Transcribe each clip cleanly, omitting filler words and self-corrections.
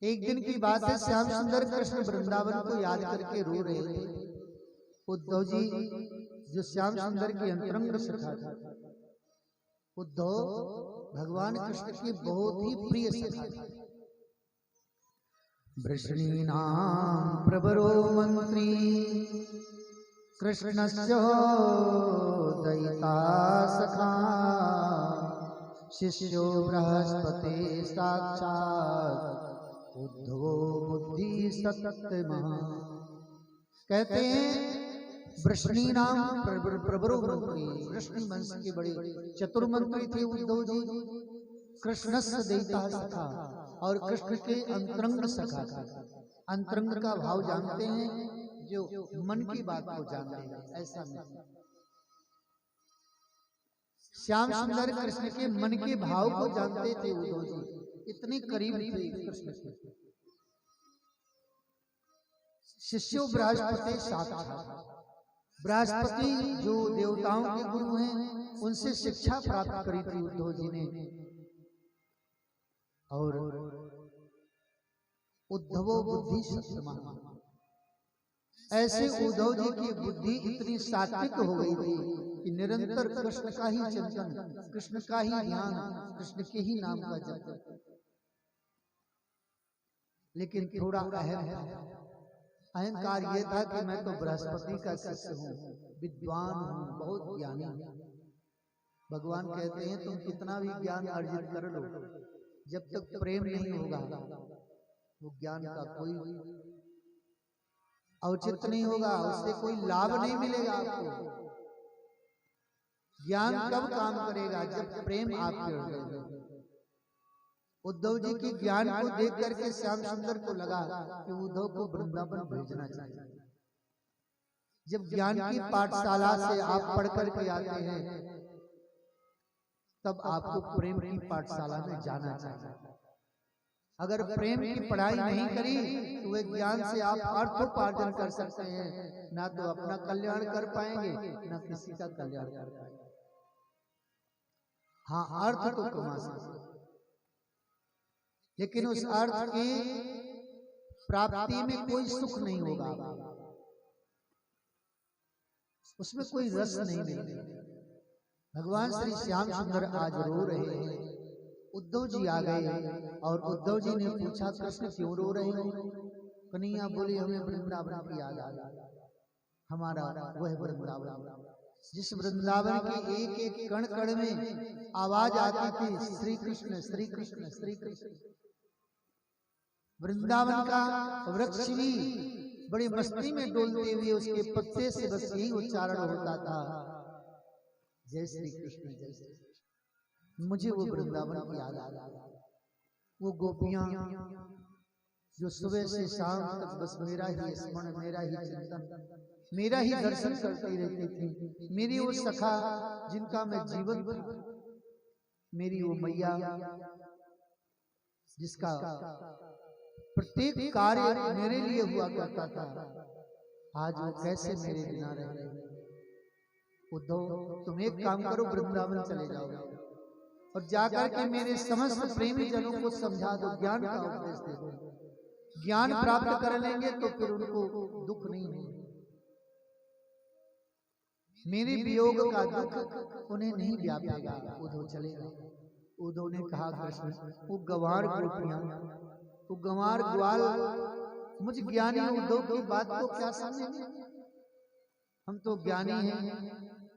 एक दिन की बात है, श्याम सुंदर कृष्ण वृंदावन को याद करके रो रहे थे। उद्धव जी जो श्याम सुंदर की अंतरंग सखा था, उद्धव भगवान कृष्ण की बहुत ही प्रिय सखा था। वृष्णीनां प्रवरो मंत्री कृष्णस्य दयिता सखा, शिष्यो बृहस्पति साक्षात् उद्धवो बुद्धि सत्तमः। कहते हैं वृष्णी नाम प्रवरो मंत्री, वृष्णी वंश के बड़े चतुर मंत्री थे उद्धव जी। कृष्णस्य दयिता सखा, और कृष्ण के अंतरंग सखा था। अंतरंग का भाव जानते हैं, जो मन की बात को जानते हैं, ऐसा नहीं। श्याम सुंदर कृष्ण के मन के भाव को जानते थे उद्धव जी, इतने करीब थे कृष्ण के। शिष्यो बृहस्पति साक्षात्, बृहस्पति जो देवताओं के गुरु हैं, उनसे शिक्षा प्राप्त करी थी उद्धव जी ने। और उद्धवो बुद्धि सत्तमा, ऐसे उद्धव जी की बुद्धि इतनी सात्विक हो गई थी कि निरंतर कृष्ण का ही चिंतन, कृष्ण का ही ध्यान, कृष्ण के ही नाम का जप। लेकिन थोड़ा अहंकार ये था कि मैं तो बृहस्पति का शिष्य हूँ, विद्वान हूँ, बहुत ज्ञानी हूँ। भगवान कहते हैं तुम कितना भी ज्ञान अर्जित कर लो, जब तक प्रेम नहीं होगा वो ज्ञान का कोई औचित्य नहीं होगा, उससे कोई लाभ नहीं मिलेगा आपको। ज्ञान कब काम करेगा? जब प्रेम आपके हृदय में। उद्धव जी के ज्ञान को देख करके श्याम सुंदर को लगा कि उद्धव को वृंदावन भेजना चाहिए। जब ज्ञान की पाठशाला से आप पढ़ करके आते हैं, तब आपको प्रेम की पाठशाला में जाना चाहिए। अगर प्रेम की पढ़ाई नहीं करी तो वे ज्ञान से आप अर्थोपार्जन कर सकते हैं, ना तो अपना कल्याण कर पाएंगे, ना किसी का कल्याण कर पाएंगे। हाँ, अर्थ तो कमा सकते, लेकिन उस अर्थ की प्राप्ति में कोई सुख नहीं होगा, उसमें कोई रस नहीं मिलेगा। भगवान श्री श्याम सुंदर आज रो रहे हैं। उद्धव जी आ गए और उद्धव जी ने पूछा कृष्ण क्यों रो रहे हो? कन्हैया बोले हमें वृंदावन की याद आ गई। हमारा वह वृंदावन जिस वृंदावन के एक एक कण कण में आवाज आती थी श्री कृष्ण श्री कृष्ण श्री कृष्ण। वृंदावन का वृक्ष भी बड़ी मस्ती में डोलते हुए उसके पत्ते से बस यही उच्चारण होता था, जय श्री कृष्ण जय श्री कृष्ण। मुझे वो वृंदावन की याद आ गई। वो गोपियां जो सुबह से शाम तक बस मेरा ही स्मरण, मेरा ही चिंतन, मेरा ही दर्शन करती रहती थी। मेरी वो सखा जिनका मैं जीवन था, मेरी वो मैया जिसका प्रत्येक कार्य मेरे लिए हुआ करता था, आज वो कैसे मेरे बिना रह गए। उद्धव तुम एक काम करो, वृंदावन चले जाओ और जाकर के मेरे समस्त प्रेमी जनों को समझा दो, ज्ञान का उपदेश दे दो। ज्ञान प्राप्त कर लेंगे तो फिर उनको दुख नहीं होगा, मेरे वियोग का दुख उन्हें नहीं व्यापेगा। उद्धव चलेगा। उद्धव ने कहा कृष्ण वो गंवार गोपियां, वो गंवार ग्वाल मुझ ज्ञानी उद्धव की बात को क्या समझेंगे? हम तो ज्ञानी हैं,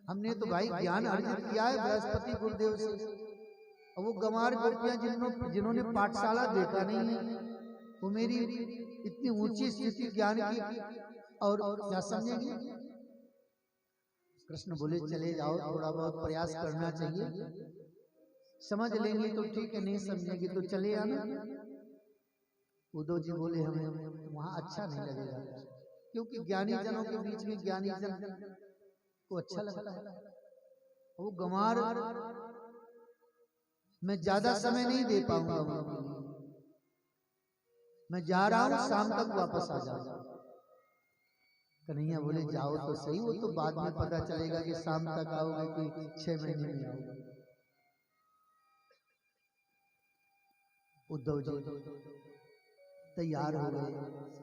हमने तो भाई ज्ञान अर्जित किया है बृहस्पति गुरुदेव से। और वो गंवार गोपियां जिन्होंने पाठशाला देखा नहीं है, वो मेरी इतनी ऊंची स्थिति ज्ञान की और क्या समझेंगे? कृष्ण बोले चले जाओ, थोड़ा बहुत प्रयास करना चाहिए, समझ लेंगे तो ठीक है, नहीं समझेंगे तो चले आना। उद्धव जी बोले हमें वहां अच्छा नहीं लगेगा, क्योंकि ज्ञानी जनों के बीच में ज्ञानी जन को अच्छा लगता है। वो गंवार मैं ज्यादा समय नहीं दे पाऊंगा उनके लिए, मैं जा रहा हूं, शाम तक वापस आ जाऊंगा। कन्हैया बोले जाओ तो सही, वो तो बाद में पता चलेगा कि शाम तक आओगे कि 6 महीने में आओगे। उद्धव जी तैयार हो गए।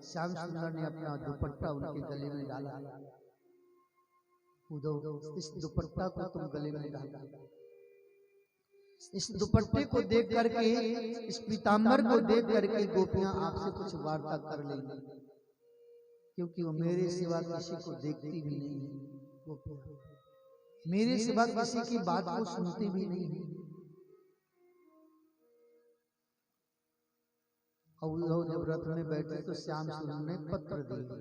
श्याम सुंदर ने अपना दुपट्टा उनके गले में डाला। उद्धव, इस दुपट्टा को तुम गले में डाला। इस दुपट्टे को देख करके, इस पीताम्बर को देख करके गोपियां आपसे कुछ वार्ता कर लेंगी, क्योंकि वो मेरे सिवा किसी को देखती भी नहीं है। गोपियां मेरे सिवा किसी की बात को सुनती भी नहीं है। और जब रथ में बैठे तो श्याम सुंदर ने पत्र दिए,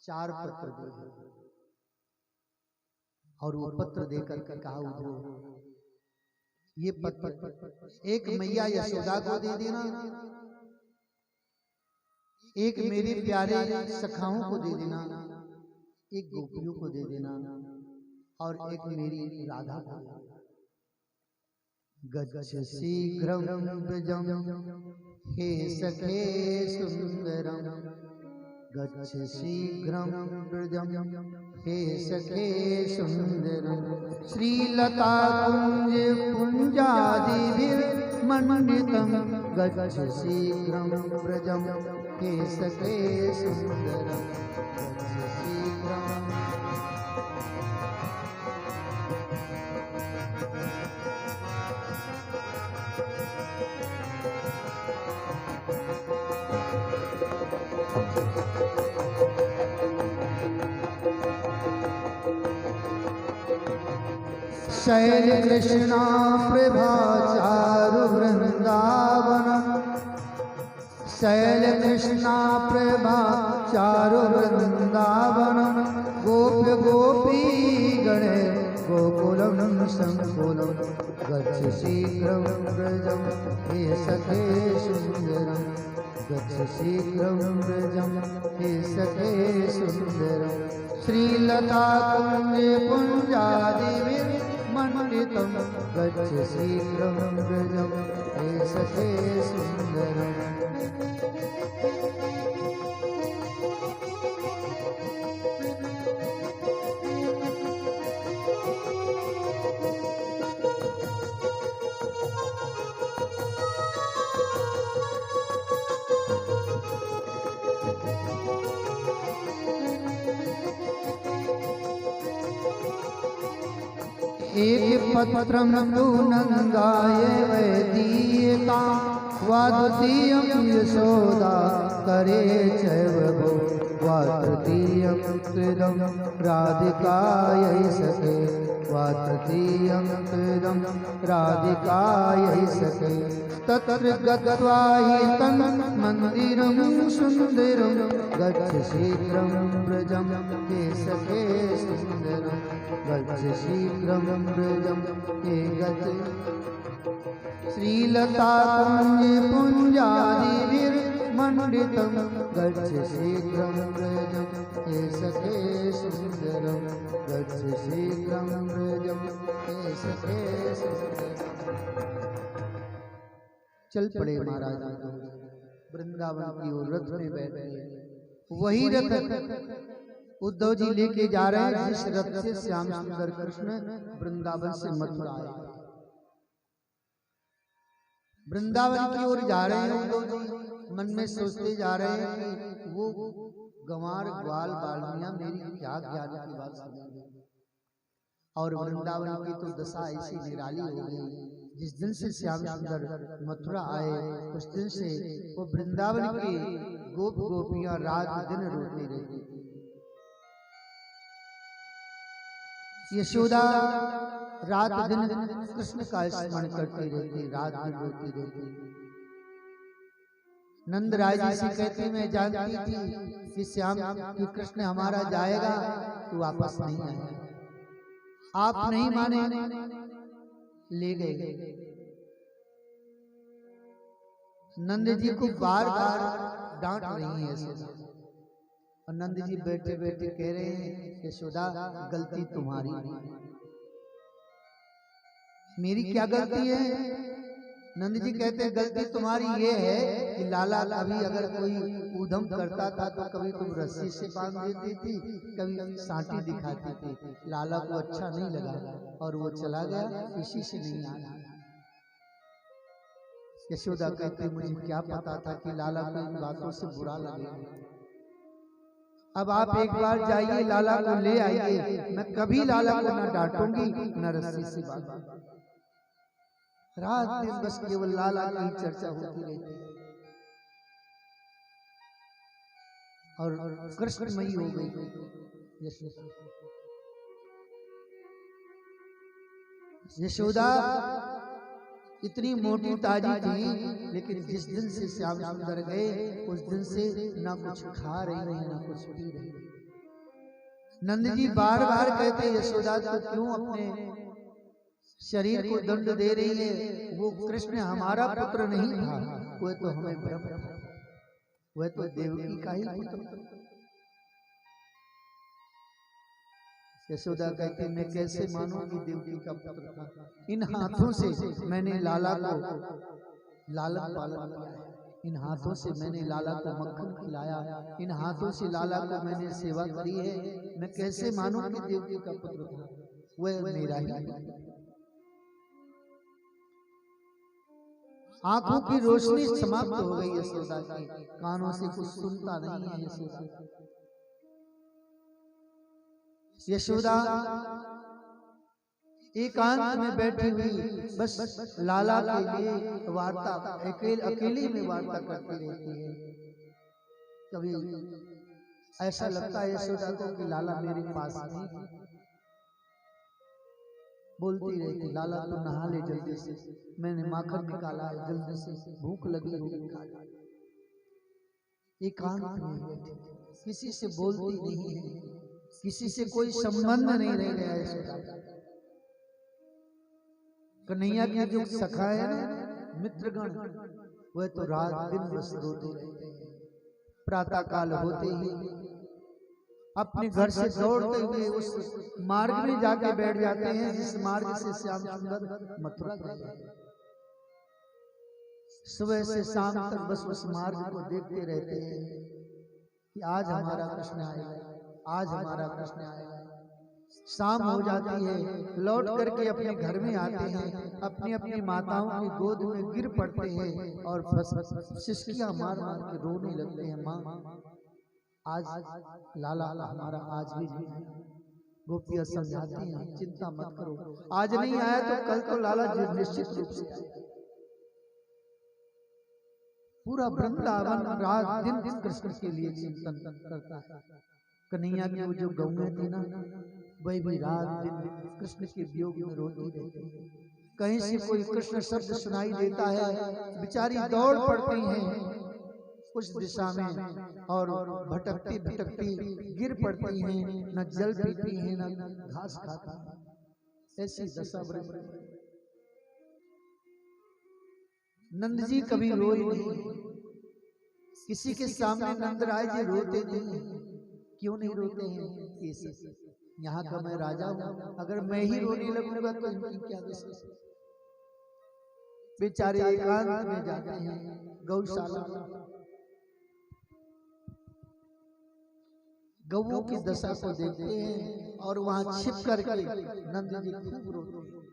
4 पत्र दिए, और वो पत्र देकर के कहा, उद्धव ये पत्र एक मैया यशोदा को दे देना, एक मेरे प्यारे सखाओं को दे देना, एक गोपियों को दे देना, और एक मेरी राधा को। गच्छ शीघ्रं व्रजं हे सखे सुंदरम, गच्छ शीघ्रं व्रजं हे सखे सुंदरम, श्रीलता कुंज कुंजादिभिर्मण्डितं, गच्छ शीघ्रं व्रजं हे सखे सुंदरम, गच्छ शीघ्रं। शैल कृष्णा प्रभा चारु वृंदावन, शैल कृष्णा प्रभा चारु वृंदावन, गोप गोपी गणे गोकुलम संकुलम, गच्छ शीघ्रं व्रजं हे सखे सुंदरम, गच्छ शीघ्रं व्रजं हे सखे सुंदरम, श्रीलता कुंज कुंजादिभिर्मण्डितं, गच्छ शीघ्रं व्रजं हे सखे सुंदरम। एक पत्रं तु नंदाय वैदीयता, वा द्वितीयं यशोदा करे चैव भो, वा तृतीयं त्रिदं राधिकायै सखे, वा तृतीयं त्रिदं राधिकायै सखे, तत्र गत्वा हि तन्मन्दिरं सुन्दरं, गच्छ शीघ्रं व्रजं हे सखे सुन्दरं, गच्छ शीघ्रं व्रजं हे गच्छ। श्रीलता कुंज कुंजादिभिर्मण्डितं, गच्छ शीघ्रं व्रजं हे सखे सुन्दरं, गच्छ शीघ्रं व्रजं हे सखे सुन्दरं। चल पड़े महाराज, वृंदावन की ओर रथ में बैठ गए। वही रथ उद्धव जी लेके जा रहे हैं जिस रथ से श्याम सुंदर कृष्ण वृंदावन से मथुरा आए। वृंदावन की ओर जा रहे हैं उद्धव जी, मन में सोचते जा रहे हैं कि वो गंवार ग्वाल बालनियां मेरी क्या ज्ञान की बात सुनेंगे। और वृंदावन की तो दशा ऐसी निराली हो गई, जिस दिन से श्याम सुंदर मथुरा आए उस दिन से वो वृंदावन की गोप गोपियां रात दिन रोती रहती। यशोदा रात दिन कृष्ण का स्मरण करती रहती, रात दिन रोती रहती। नंद राय जी से कहती, मैं जानती थी कि श्याम कि कृष्ण हमारा जाएगा तो वापस नहीं आएगा, आप नहीं माने ले गए। नंद जी को बार बार डांट रही है यशोदा, और नंद जी बैठे बैठे कह रहे हैं यशोदा गलती तुम्हारी, मेरी क्या गलती है। नंद जी कहते हैं गलती तुम्हारी ये है कि लाला कभी अगर कोई ऊधम करता था तो कभी तुम रस्सी से बांध देती थी, कभी सांटी दिखाती थी, लाला को अच्छा नहीं लगा और वो चला गया, किसी से नहीं आया। यशोदा कहती मुझे क्या पता था कि लाला को इन बातों से बुरा लगेगा। अब आप एक बार जाइए, लाला को ले आइए, मैं कभी लाला को न डांटूंगी न रस्सी से बांधूंगी। रात दिन बस केवल लाला की चर्चा होती रहती और कृष्णमयी हो गई यशोदा। इतनी मोटी ताजी थी, लेकिन जिस दिन से श्याम सुंदर गए उस दिन से ना कुछ खा रही है ना कुछ पी रही। नंद जी बार बार कहते यशोदा तो क्यों अपने शरीर को दंड दे रही है, वो कृष्ण हमारा पुत्र नहीं था, वह तो हमें भ्रम था, वह तो देवकी का ही पुत्र। यशोदा कहती मैं कैसे मानूं कि देवकी का पुत्र था। इन हाथों से मैंने लाला को लालन पालन किया है, इन हाथों से मैंने लाला को मक्खन खिलाया, इन हाथों से लाला को मैंने सेवा करी है। मैं कैसे मानूं कि देवकी का पुत्र था, वह मेरा ही। आंखों की रोशनी समाप्त हो गई यशोदा की, कानों से कुछ सुनता नहीं है यशोदा। यशोदा एकांत में बैठी हुई बस लाला के लिए वार्ता अकेली में वार्ता करती रहती है। कभी ऐसा लगता है यशोदा को कि लाला मेरे पास नहीं, बोलती रहती लाला तू नहा ले जल्दी से, मैंने माखन निकाला है जल्दी से, भूख लगी होगी खा ले। एकांत में बैठी, किसी से बोलती नहीं है, किसी से कोई संबंध नहीं रह गया यशोदा। कन्हैया की जो सखा है ना मित्रगण, वह तो रात दिन बस रोते रहते हैं। प्रातः काल होते ही अपने घर से दौड़ते हुए उस मार्ग में जाके बैठ जाते हैं जिस मार्ग से श्याम सुंदर मथुरा गए। सुबह से शाम तक बस उस मार्ग को देखते रहते हैं कि आज हमारा कृष्ण आएगा, आज हमारा कृष्ण आएगा। शाम हो जाती है, लौट करके अपने घर में आते हैं, अपनी अपनी माताओं की गोद में गिर पड़ते हैं और सिसकियां मार मार के रोने लगते हैं, माँ आज लाला हमारा आज भी नहीं। गोपियां समझाती हैं चिंता मत करो, आज नहीं आया तो कल तो लाला जी निश्चित रूप से आएगा। पूरा वृंदावन रात दिन कृष्ण के लिए चिंतन करता है। कन्हैया की वो जो गौएं थी ना, वही भी रात दिन कृष्ण के वियोग में रोती रहती है। कहीं से कोई कृष्ण शब्द सुनाई देता है, बेचारी दौड़ पड़ती हैं उस दिशा में और भटकती भटकती गिर पड़ती हैं, न जल पीती हैं न घास खाती हैं। ऐसी दशा बरस। नंद जी कभी रोए नहीं, किसी के सामने नंदराय जी रोते नहीं। क्यों नहीं रोते हैं? यहाँ का मैं राजा हूँ, अगर मैं ही रोने लगूंगा तो इनकी क्या दशा। बेचारे एकांत में जाते हैं गौशाला, गौओं की दशा को देखते हैं और वहां छिप करके नंद जी खूब रोते हैं।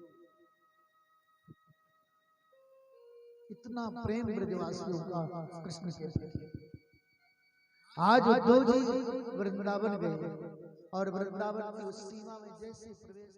इतना प्रेम ब्रजवासियों का कृष्ण के प्रति। आज उद्धव जी वृंदावन गए और वृंदावन की उस सीमा में जैसे प्रवेश